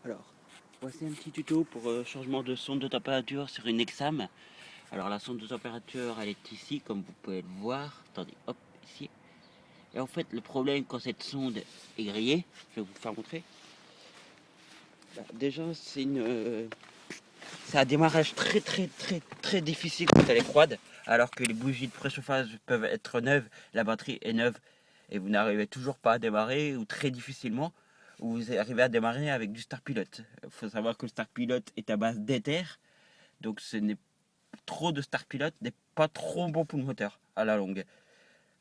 Alors, voici un petit tuto pour changement de sonde de température sur une Exam. Alors la sonde de température elle est ici comme vous pouvez le voir. Attendez, hop, ici. Et en fait le problème quand cette sonde est grillée, je vais vous faire montrer. Déjà c'est un démarrage très difficile quand elle est froide. Alors que les bougies de préchauffage peuvent être neuves, la batterie est neuve. Et vous n'arrivez toujours pas à démarrer ou très difficilement. Ou vous arrivez à démarrer avec du Star Pilot. Il faut savoir que le Star Pilot est à base d'éther. Donc ce n'est trop de Star Pilot n'est pas trop bon pour le moteur à la longue.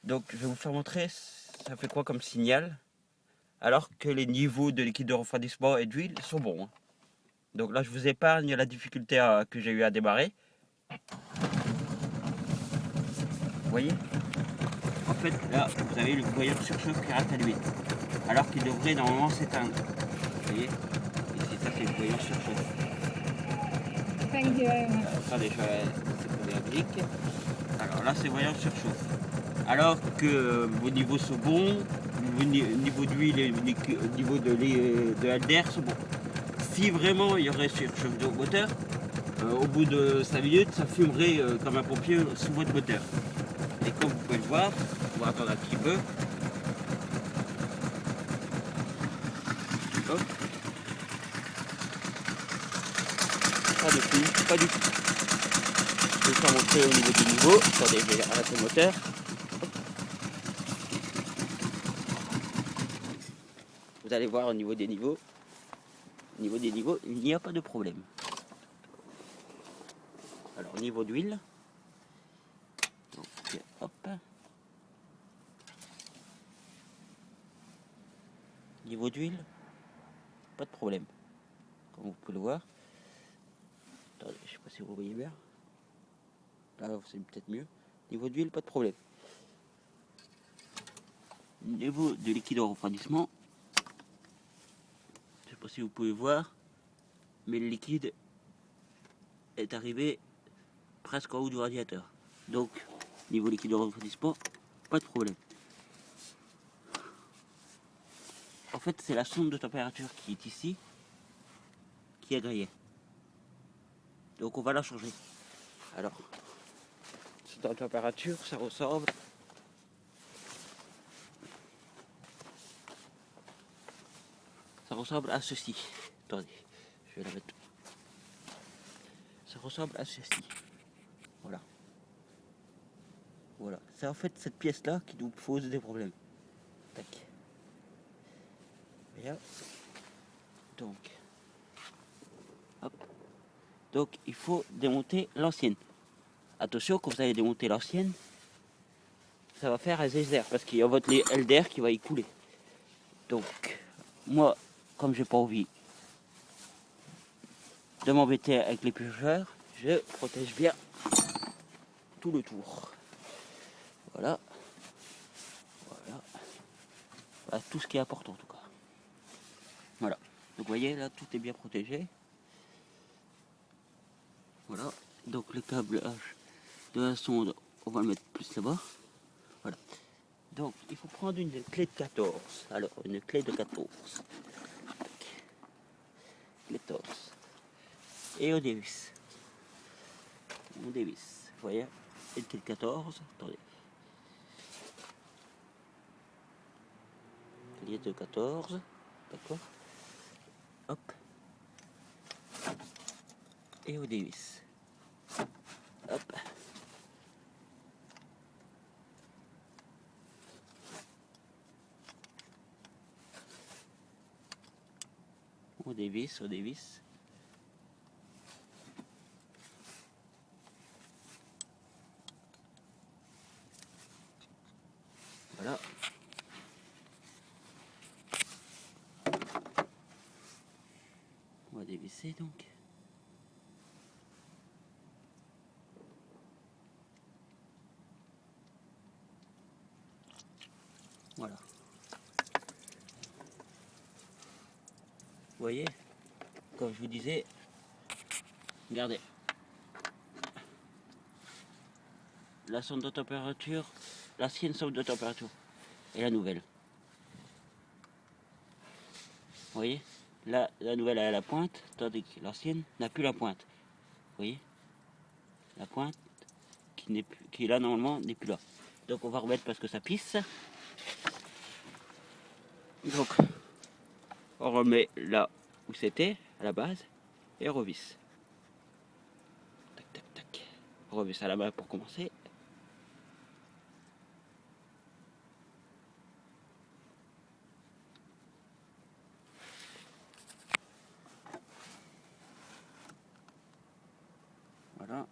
Donc je vais vous faire montrer ça fait quoi comme signal. Alors que les niveaux de liquide de refroidissement et d'huile sont bons. Hein. Donc là je vous épargne la difficulté que j'ai eu à démarrer. Vous voyez? En fait là vous avez le voyant surchauffe qui reste allumé. Alors qu'il devrait normalement s'éteindre. Vous voyez? Ici ça c'est le voyant surchauffe. Thank you very much. Attendez, je vais séparer la brique. Alors là c'est voyant surchauffe. Alors que vos niveaux sont bons, vos niveaux d'huile et au niveau de l'air sont bons. Si vraiment il y aurait surchauffe de moteur, au bout de 5 minutes, ça fumerait comme un pompier sous votre moteur. Et comme vous pouvez le voir, on va attendre un petit peu. Hop. Pas de fume, pas du tout. Je vais vous faire montrer au niveau du niveau. Attendez, je vais arrêter le moteur. Vous allez voir au niveau des niveaux. Au niveau des niveaux, il n'y a pas de problème. Alors, niveau d'huile. Donc, hop. Niveau d'huile, pas de problème. Comme vous pouvez le voir. Attendez, je sais pas si vous voyez bien. Là, c'est peut-être mieux. Niveau d'huile, pas de problème. Niveau de liquide au refroidissement, je sais pas si vous pouvez voir, mais le liquide est arrivé presque en haut du radiateur. Donc, niveau liquide au refroidissement, pas de problème. En fait, c'est la sonde de température qui est ici, qui est grillée. Donc, on va la changer. Alors, sonde de température, ça ressemble. Ça ressemble à ceci. Attendez, je vais la mettre. Ça ressemble à ceci. Voilà. Voilà. C'est en fait cette pièce-là qui nous pose des problèmes. Tac. Bien. Donc. Hop. Donc, il faut démonter l'ancienne. Attention, quand vous allez démonter l'ancienne, ça va faire un zézer parce qu'il y a votre LDR qui va y couler. Donc, moi, comme j'ai pas envie de m'embêter avec l'éplucheur, je protège bien tout le tour. Voilà. Voilà. Voilà tout ce qui est important en tout cas. Voilà. Donc vous voyez là tout est bien protégé. Voilà. Donc le câblage de la sonde, on va le mettre plus là-bas. Voilà. Donc il faut prendre une clé de 14. Alors une clé de 14. Clé 14. Et on dévisse. On dévisse. Vous voyez? Une clé de 14. Attendez. Clé de 14. D'accord. Hop. Et on dévisse. Hop. On dévisse, on dévisse. Voilà. On va dévisser donc. Voilà. Vous voyez, comme je vous disais, regardez. La sonde de température, l'ancienne sonde de température et la nouvelle. Vous voyez, Là, la nouvelle a la pointe, tandis que l'ancienne n'a plus la pointe. Vous voyez? La pointe qui est là normalement n'est plus là. Donc on va remettre parce que ça pisse. Donc on remet là où c'était, à la base, et on revisse. Tac, tac, tac. On revisse à la main pour commencer. Voilà.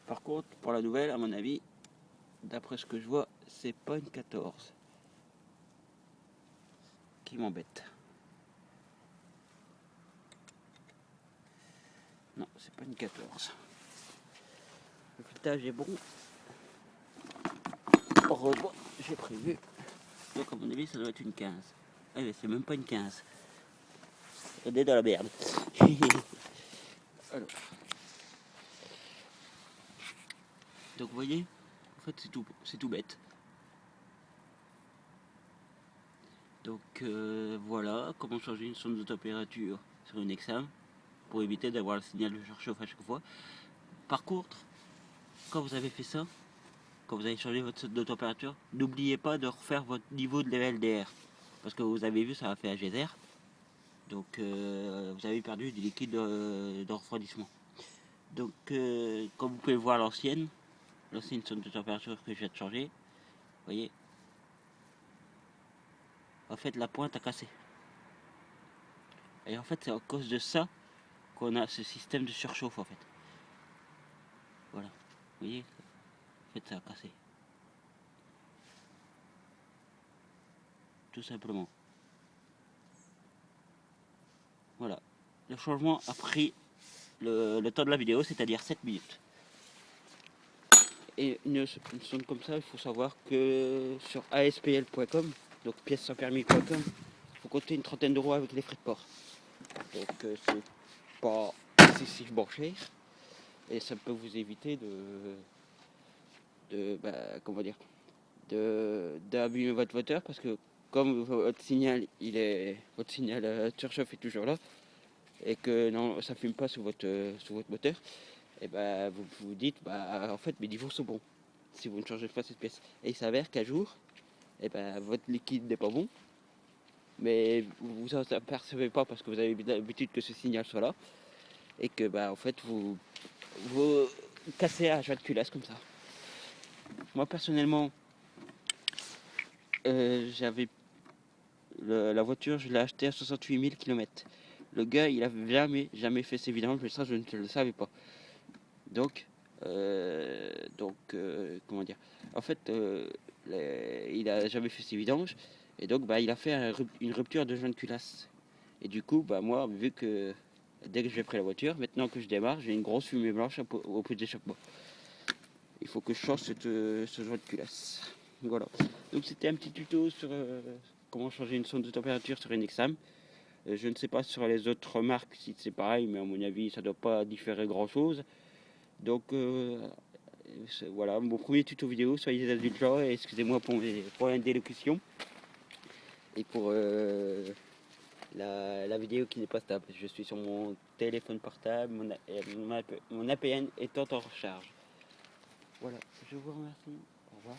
Par contre, pour la nouvelle, à mon avis, d'après ce que je vois, c'est pas une 14 qui m'embête. Non, c'est pas une 14. Le filetage est bon. Heureusement, j'ai prévu. Donc à mon avis, ça doit être une 15. Ah mais c'est même pas une 15. On est dans la merde. Alors. Donc vous voyez, en fait c'est tout bête. Donc voilà comment changer une sonde de température sur une Exam pour éviter d'avoir le signal de surchauffe à chaque fois. Par contre, quand vous avez fait ça, quand vous avez changé votre sonde de température, n'oubliez pas de refaire votre niveau de level d'air. Parce que vous avez vu, ça a fait un geyser. Donc vous avez perdu du liquide de refroidissement. Donc comme vous pouvez le voir à l'ancienne sonde de température que je viens de changer, vous voyez, en fait la pointe a cassé. Et en fait c'est à cause de ça qu'on a ce système de surchauffe en fait. Voilà, vous voyez, en fait ça a cassé. Tout simplement. Voilà. Le changement a pris le temps de la vidéo, c'est-à-dire 7 minutes. Et une sonde comme ça, il faut savoir que sur aspl.com, donc pièces sans permis.com, il faut compter une trentaine d'euros avec les frais de port. Donc c'est pas excessivement cher. Et ça peut vous éviter comment dire, d'abîmer votre moteur parce que comme votre signal surchauffe est toujours là et que non ça fume pas sous votre moteur, et ben vous vous dites en fait mes niveaux sont bons si vous ne changez pas cette pièce. Et il s'avère qu'à jour, et ben votre liquide n'est pas bon, mais vous vous en apercevez pas parce que vous avez l'habitude que ce signal soit là et que en fait vous cassez à joie de culasse comme ça. Moi personnellement, j'avais la voiture, je l'ai achetée à 68 000 km. Le gars, il avait jamais fait ses vidanges, mais ça, je ne le savais pas. Donc, comment dire, en fait, il a jamais fait ses vidanges, et donc, il a fait une rupture de joint de culasse. Et du coup, moi, vu que dès que j'ai pris la voiture, maintenant que je démarre, j'ai une grosse fumée blanche au bout d'échappement. Il faut que je change ce joint de culasse. Voilà. Donc c'était un petit tuto sur comment changer une sonde de température sur une Exam. Je ne sais pas sur les autres marques si c'est pareil, mais à mon avis ça ne doit pas différer grand chose. Donc voilà, mon premier tuto vidéo, soyez indulgents et excusez-moi pour mes délocutions. Et pour la vidéo qui n'est pas stable, je suis sur mon téléphone portable, mon APN étant en recharge. Voilà, je vous remercie. Au revoir.